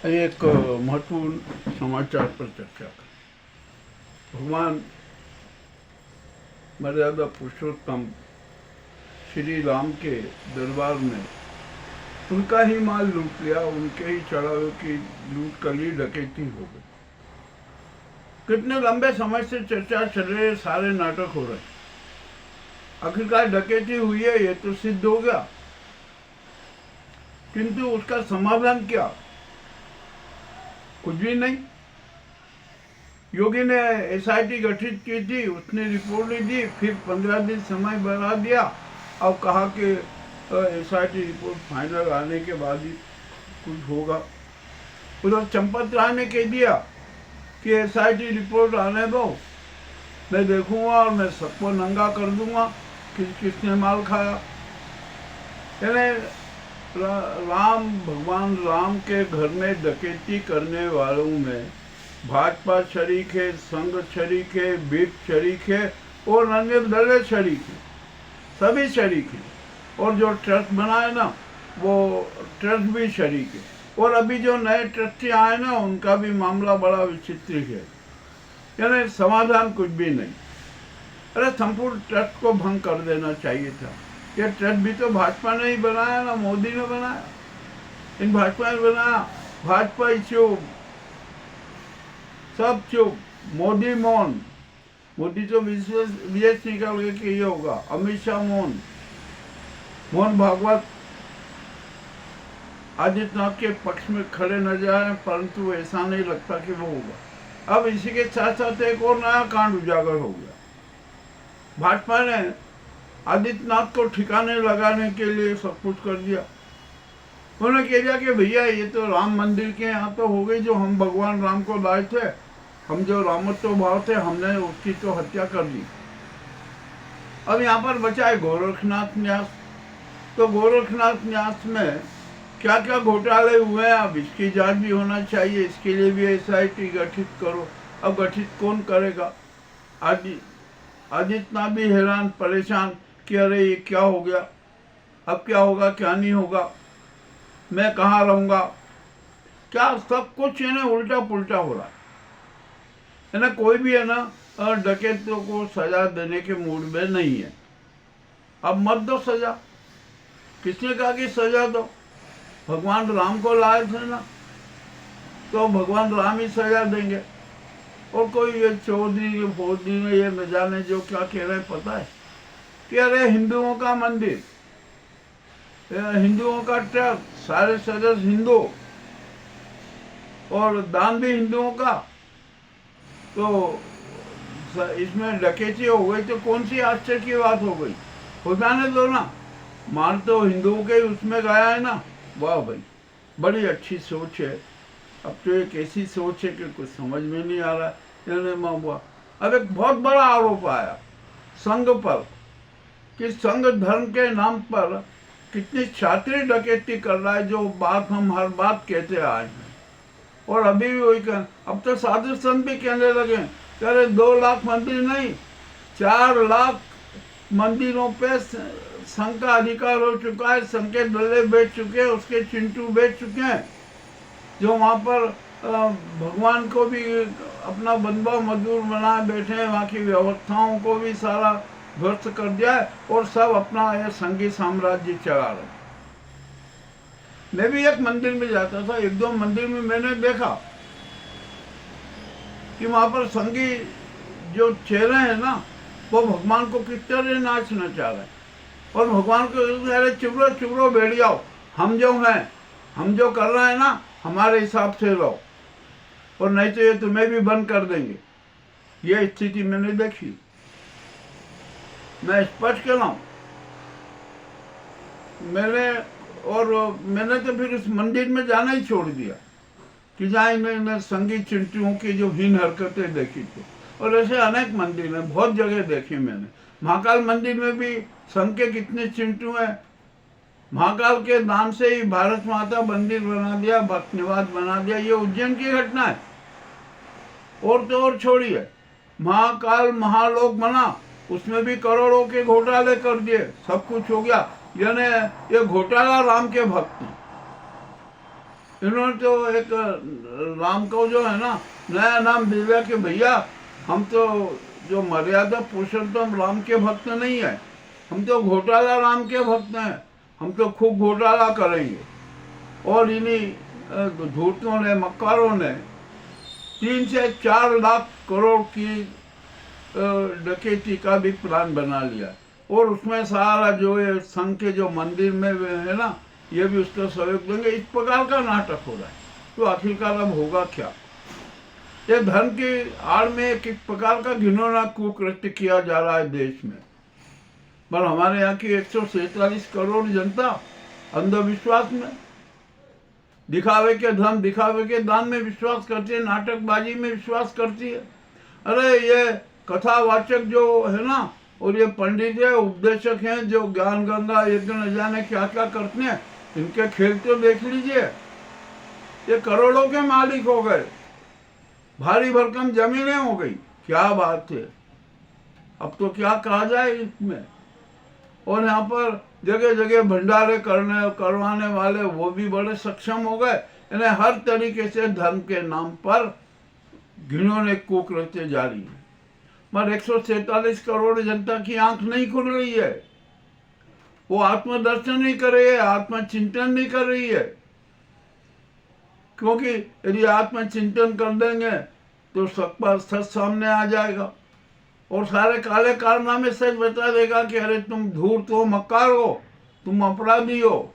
एक महत्वपूर्ण समाचार पर चर्चा कर। भगवान मर्यादा पुरुषोत्तम श्री राम के दरबार में उनका ही माल लूट लिया, उनके ही चढ़ावे की लूट कर ली, डकैती हो गई। कितने लंबे समय से चर्चा चल रहे, सारे नाटक हो रहे, आखिरकार डकैती हुई है ये तो सिद्ध हो गया, किंतु उसका समाधान क्या? कुछ भी नहीं। योगी ने एसआईटी गठित की थी, उसने रिपोर्ट ली दी, फिर 15 दिन समय बढ़ा दिया। अब कहा कि एसआईटी रिपोर्ट फाइनल आने के बाद ही कुछ होगा। उधर चंपत राय ने कह दिया कि एसआईटी रिपोर्ट आने दो, मैं देखूंगा और मैं सबको नंगा कर दूंगा किसने माल खाया। यानी भगवान राम के घर में डकैती करने वालों में भाजपा शरीक है, संघ शरीक है, बीप शरीक है और अन्य दल शरीक है, सभी शरीक हैं। और जो ट्रस्ट बनाए ना, वो ट्रस्ट भी शरीक है। और अभी जो नए ट्रस्टी आए ना, उनका भी मामला बड़ा विचित्र है। यानी समाधान कुछ भी नहीं। अरे संपूर्ण ट्रस्ट को भंग कर देना चाहिए था। ये ट्रस्ट भी तो भाजपा ने ही बनाया ना, मोदी ने बनाया। इन भाजपा ने बनाया, भाजपा ही चुप, सब चुप, मोदी मौन। मोदी तो विदेश निकल गए कि ये होगा, अमित शाह मौन, मोहन भागवत आदित्यनाथ के पक्ष में खड़े नजर आए, परंतु ऐसा नहीं लगता कि वो होगा। अब इसी के साथ साथ एक और नया कांड उजागर हो गया। भाजपा ने आदित्यनाथ को ठिकाने लगाने के लिए सब कुछ कर दिया। उन्होंने कह दिया कि भैया ये तो राम मंदिर के यहाँ तो हो गई, जो हम भगवान राम को लाए थे, हम जो रामत्व भाव थे, हमने उसकी तो हत्या कर दी। अब यहाँ पर बचा है गोरखनाथ न्यास। तो गोरखनाथ न्यास में क्या क्या घोटाले हुए हैं, अब इसकी जांच भी होना चाहिए। इसके लिए भी एसआईटी गठित करो। अब गठित कौन करेगा? आदित्यनाथ भी हैरान परेशान कि अरे ये क्या हो गया, अब क्या होगा, क्या नहीं होगा, मैं कहाँ रहूँगा, क्या सब कुछ है ना उल्टा पुल्टा हो रहा है ना। कोई भी है ना डकैतों को सजा देने के मूड में नहीं है। अब मत दो सजा। किसने कहा कि सजा दो? भगवान राम को लाए थे ना, तो भगवान राम ही सजा देंगे। और कोई ये चौधरी फौजी में ये न जाने जो क्या कह रहे हैं, पता है कि अरे हिंदुओं का मंदिर, हिंदुओं का ट्रस्ट, सारे सदस्य हिंदू और दान भी हिंदुओं का, तो इसमें डकैती हो गई तो कौन सी आश्चर्य की बात हो गई? हो जाने दो ना, मार तो हिंदुओं के उसमें गया है ना। वाह भाई, बड़ी अच्छी सोच है। अब तो एक ऐसी सोच है कि कुछ समझ में नहीं आ रहा है। अब एक बहुत बड़ा आरोप आया संघ पर कि संघ धर्म के नाम पर कितनी शातिर डकैती कर रहा है, जो बात हम हर बात कहते आए हैं। और अभी भी वही कह, अब तो साधु संत भी कहने लगे कि अरे 2 लाख मंदिर नहीं, 4 लाख मंदिरों पे संघ का अधिकार हो चुका है। संघ के दल्ले बेच चुके हैं, उसके चिंटू बेच चुके हैं, जो वहाँ पर भगवान को भी अपना बंधुआ मजदूर बनाए बैठे हैं, वहाँ की व्यवस्थाओं को भी सारा ध्वस्त कर दिया है और सब अपना यह संघी साम्राज्य चला रहे। मैं भी एक मंदिर में जाता था, 1-2 मंदिर में मैंने देखा कि वहाँ पर संघी जो चेहरे हैं ना, वो भगवान को किस तरह नाचना चाह रहे हैं। और भगवान को अरे चुप रहो बैठ, हम जो हैं, हम जो कर रहे हैं ना, हमारे हिसाब से रहो, और नहीं तो ये तुम्हें भी बंद कर देंगे। ये स्थिति मैंने देखी। मैं स्पष्ट कह रहा हूँ, मैंने तो फिर उस मंदिर में जाना ही छोड़ दिया कि जहाँ मैंने संगीत चिंटियों की जो हीन हरकतें देखी थी। और ऐसे अनेक मंदिर में बहुत जगह देखी मैंने। महाकाल मंदिर में भी संघ के कितने चिंटू हैं। महाकाल के नाम से ही भारत माता मंदिर बना दिया, भक्त निवास बना दिया। ये उज्जैन की घटना है। और तो और छोड़िए, महाकाल महालोक बना, उसमें भी करोड़ों के घोटाले कर दिए, सब कुछ हो गया। यानी ये घोटाला राम के भक्त हैं। इन्होंने तो एक राम को जो है ना नया नाम दे दिया कि भैया हम तो जो मर्यादा पुरुषोत्तम राम के भक्त नहीं है, हम तो घोटाला राम के भक्त हैं, हम तो खूब घोटाला करेंगे। और इन्हीं धूर्तों ने, मक्कारों ने 3 से 4 लाख करोड़ की डकैती का भी प्लान बना लिया। और उसमें सारा जो ये संघ के जो मंदिर में है ना, ये भी उसका सहयोग देंगे। इस प्रकार का नाटक हो रहा है। तो आखिरकार अब होगा क्या? ये धर्म की आड़ में किस प्रकार का घिनौना कुकृत्य किया जा रहा है देश में। पर हमारे यहाँ की 147 करोड़ जनता अंधविश्वास में, दिखावे के धर्म, दिखावे के दान में विश्वास करती है, नाटकबाजी में विश्वास करती है। अरे ये कथावाचक जो है ना, और ये पंडित है, उपदेशक हैं, जो ज्ञान गंगा यज्ञ न जाने क्या क्या करते हैं, इनके खेल तो देख लीजिए। ये करोड़ों के मालिक हो गए, भारी भरकम जमीनें हो गई। क्या बात है! अब तो क्या कहा जाए इसमें। और यहाँ पर जगह जगह भंडारे करवाने वाले वो भी बड़े सक्षम हो गए। इन्हें हर तरीके से धर्म के नाम पर घिनौने कुकृत्य जारी है। मगर 147 करोड़ जनता की आंख नहीं खुल रही है। वो आत्मदर्शन नहीं कर रही है, आत्मचिंतन नहीं कर रही है। क्योंकि यदि आत्मचिंतन कर देंगे तो सच सामने आ जाएगा और सारे काले कारनामे सच बता देगा कि अरे तुम धूर्त हो, मक्कार हो, तुम अपराधी हो,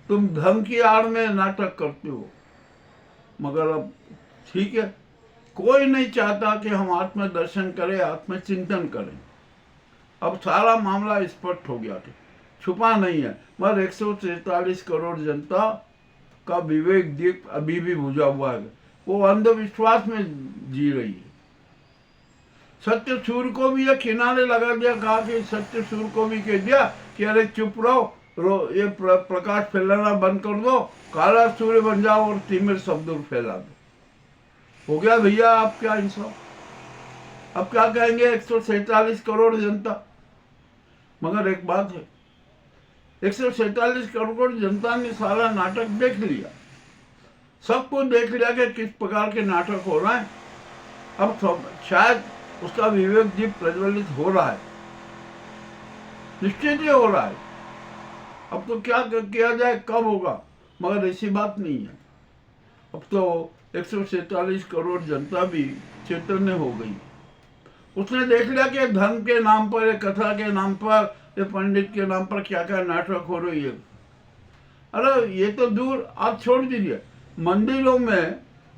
तुम धर्म की आड़ में नाटक करते हो। मगर अब ठीक है, कोई नहीं चाहता कि हम आत्मदर्शन करें, आत्मचिंतन करें। अब सारा मामला स्पष्ट हो गया कि छुपा नहीं है। मगर 143 करोड़ जनता का विवेक दीप अभी भी बुझा हुआ है। वो अंधविश्वास में जी रही है। सत्य सूर्य को भी ये किनारे लगा दिया, कहा कि सत्य सूर्य को भी कह दिया कि अरे चुप रहो, ये प्रकाश फैलाना बंद कर दो, काला सूर्य बन जाओ और तिमिर शब्द फैला दो। हो गया भैया, आप क्या इंसाफ। अब क्या कहेंगे 147 करोड़ जनता। मगर एक बात है, 147 करोड़ जनता ने सारा नाटक देख लिया, सबको देख लिया कि किस प्रकार के नाटक हो रहा है। अब शायद उसका विवेक दीप प्रज्वलित हो रहा है, निश्चित ही हो रहा है। अब तो क्या किया जाए, कब होगा, मगर ऐसी बात नहीं है। अब तो 147 करोड़ जनता भी चैतन्य हो गई। उसने देख लिया कि धर्म के नाम पर, ये कथा के नाम पर, ये पंडित के नाम पर क्या क्या नाटक हो रही है। अरे ये तो दूर, आप छोड़ दीजिए, मंदिरों में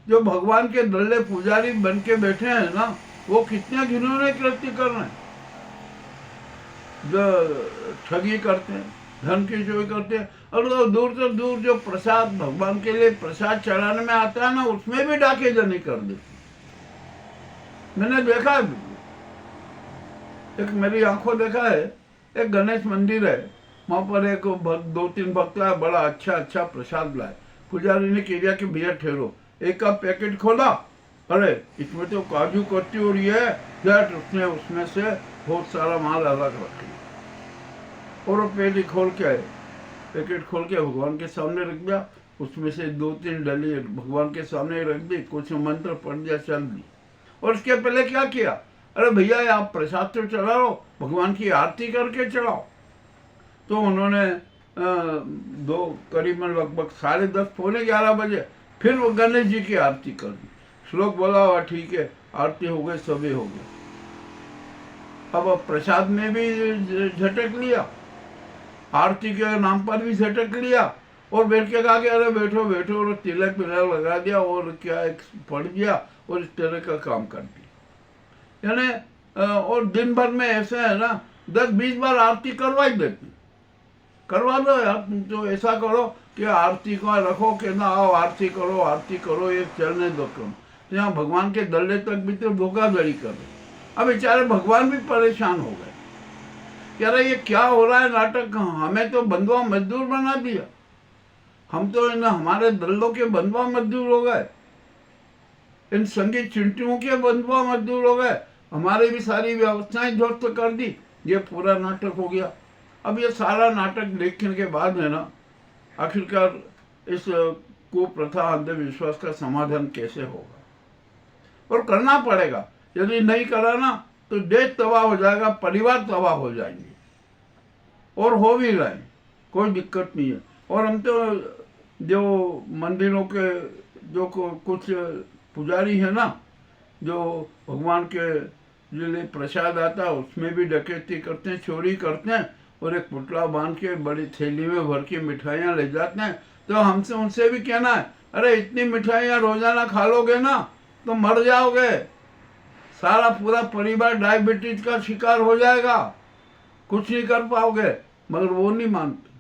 जो भगवान के दल्ले पुजारी बन के बैठे हैं ना, वो कितने घिनौने कृत्य कर रहे हैं। जो ठगी करते हैं, धन की चोरी करते हैं। और तो दूर जो प्रसाद, भगवान के लिए प्रसाद चढ़ाने में आता है ना, उसमें भी डाकेजनी कर देते। मैंने देखा, एक मेरी आंखों देखा है, एक गणेश मंदिर है, वहां पर एक 2-3 भक्त आए, बड़ा अच्छा प्रसाद लाए। पुजारी ने कह दिया कि भैया ठहरो, एक का पैकेट खोला, अरे इसमें तो काजू कतली हो रही है, उसने उसमें से बहुत सारा माल अलग रख लिया और वो पैकेट खोल के भगवान के सामने रख दिया। उसमें से 2-3 डली भगवान के सामने रख दी, कुछ मंत्र पढ़ दिया, चल दी। और उसके पहले क्या किया, अरे भैया आप प्रसाद तो चढ़ाओ, भगवान की आरती करके चढ़ाओ। तो उन्होंने करीबन लगभग 10:30 पौने 11 बजे फिर वो गणेश जी की आरती कर दी, श्लोक बोला हुआ, ठीक है, आरती हो गई, सभी हो गए। अब प्रसाद में भी झटक लिया, आरती के नाम पर भी झटक लिया, और बैठ के कहा कि अरे बैठो बैठो, और तिलक लगा दिया और क्या एक पढ़ दिया और इस तरह का काम कर दिया। यानी और दिन भर में ऐसे है ना 10-20 बार आरती करवा ही देती। करवा दो यार, तुम तो ऐसा करो कि आरती को रखो कि ना आओ आरती करो, ये चलने दो क्यों। यहाँ भगवान के दल्ले तक भी तो धोखाधड़ी कर रहे। अब बेचारे भगवान भी परेशान हो गए, कह रहे ये क्या हो रहा है नाटक, हमें तो बंधुआ मजदूर बना दिया, हम तो इन हमारे दल्लों के बंधुआ मजदूर हो गए, इन संगीत चिंटियों के बंधुआ मजदूर हो गए, हमारी भी सारी व्यवस्थाएं ध्वस्त कर दी, ये पूरा नाटक हो गया। अब ये सारा नाटक देखने के बाद है ना, आखिरकार इस कुप्रथा अंधविश्वास का समाधान कैसे होगा? और करना पड़ेगा। यदि नहीं करा ना तो देश तबाह हो जाएगा, परिवार तबाह हो जाएंगे, और हो भी रहे, कोई दिक्कत नहीं है। और हम तो जो मंदिरों के जो कुछ पुजारी है ना, जो भगवान के लिए प्रसाद आता है उसमें भी डकैती करते हैं, चोरी करते हैं, और एक पुतला बांध के बड़ी थैली में भर के मिठाइयाँ ले जाते हैं। तो हमसे उनसे भी कहना है, अरे इतनी मिठाइयाँ रोजाना खा लोगे ना तो मर जाओगे, सारा पूरा परिवार डायबिटीज का शिकार हो जाएगा, कुछ नहीं कर पाओगे। मगर वो नहीं मानते।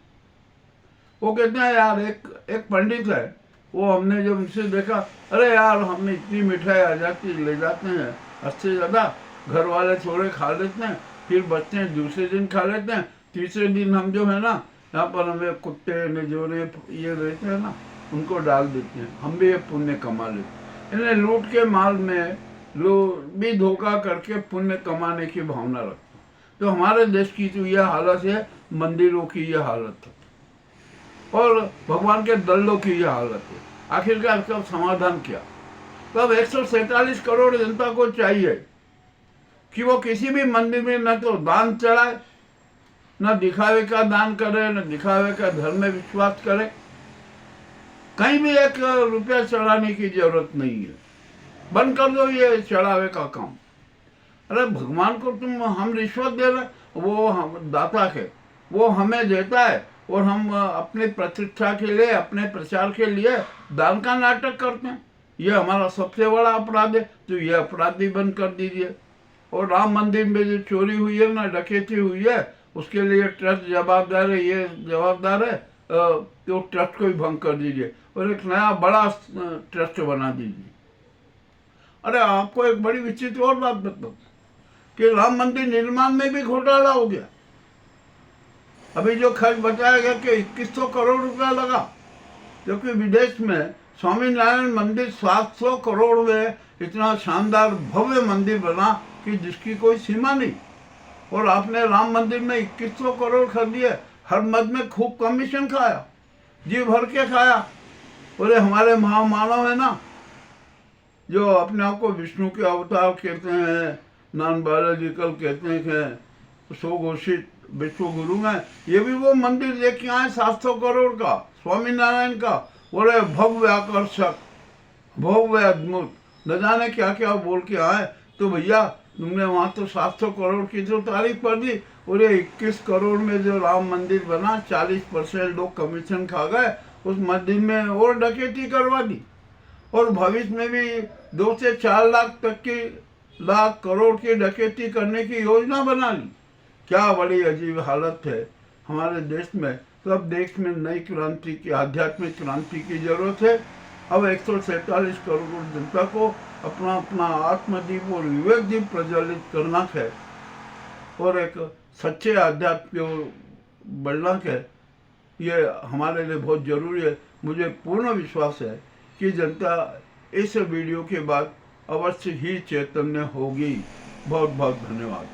वो कहते हैं यार, एक पंडित है, वो हमने जब उनसे देखा, अरे यार हमें इतनी मिठाई आ जाती ले जाते हैं, उससे ज़्यादा घर वाले थोड़े खा लेते हैं, फिर बच्चे हैं दूसरे दिन खा लेते हैं, तीसरे दिन हम जो है ना यहाँ पर हमें कुत्ते निजोरे ये रहते हैं ना, उनको डाल देते हैं, हम भी ये पुण्य कमा लेते हैं। इन्हें लूट के माल में लोग भी धोखा करके पुण्य कमाने की भावना रखते हैं। तो हमारे देश की तो यह हालत है, मंदिरों की यह हालत है, और भगवान के दलों की यह हालत है। आखिरकार इसका समाधान क्या? तो अब 147 करोड़ जनता को चाहिए कि वो किसी भी मंदिर में न तो दान चढ़ाए, न दिखावे का दान करे, न दिखावे का धर्म में विश्वास करे। कहीं भी 1 रुपया चढ़ाने की जरूरत नहीं है। बंद कर दो ये चढ़ावे का काम। अरे भगवान को हम रिश्वत दे रहे, वो हम दाता के, वो हमें देता है, और हम अपनी प्रतिष्ठा के लिए, अपने प्रचार के लिए दान का नाटक करते हैं। ये हमारा सबसे बड़ा अपराध है। तो ये अपराध भी बंद कर दीजिए। और राम मंदिर में जो चोरी हुई है ना, डकैती हुई है, उसके लिए ट्रस्ट जवाबदार है, ये जवाबदार है, तो ट्रस्ट को भी भंग कर दीजिए और एक नया बड़ा ट्रस्ट बना दीजिए। अरे आपको एक बड़ी विचित्र और बात बताऊं कि राम मंदिर निर्माण में भी घोटाला हो गया। अभी जो खर्च बताया गया कि 2100 करोड़ रुपया लगा, क्योंकि विदेश में स्वामीनारायण मंदिर 700 करोड़ में इतना शानदार भव्य मंदिर बना कि जिसकी कोई सीमा नहीं। और आपने राम मंदिर में 2100 करोड़ खरीदिए, हर मद में खूब कमीशन खाया, जी भर के खाया। बोले हमारे महामानव है ना, जो अपने आप को विष्णु के अवतार कहते हैं, नॉन बायोलॉजिकल कहते हैं, स्वघोषित विश्व गुरु हैं, ये भी वो मंदिर देख आए 700 करोड़ का, स्वामीनारायण का। बोले भव्य आकर्षक, भव्य अद्भुत, न जाने क्या क्या बोल के आए। तो भैया तुमने वहाँ तो 700 करोड़ की तो तारीफ कर दी, और ये 21 करोड़ में जो राम मंदिर बना, 40% लोग कमीशन खा गए उस मंदिर में, और डकैती करवा दी। और भविष्य में भी 2 से 4 लाख तक की लाख करोड़ की डकैती करने की योजना बना ली। क्या बड़ी अजीब हालत है हमारे देश में। तो अब देश में नई क्रांति की, आध्यात्मिक क्रांति की जरूरत है। अब 147 करोड़ जनता को अपना अपना आत्मदीप और विवेक दीप प्रज्वलित करना है, और एक सच्चे आध्यात्म को बढ़ना है। ये हमारे लिए बहुत जरूरी है। मुझे पूर्ण विश्वास है कि जनता इस वीडियो के बाद अवश्य ही चैतन्य होगी। बहुत बहुत धन्यवाद।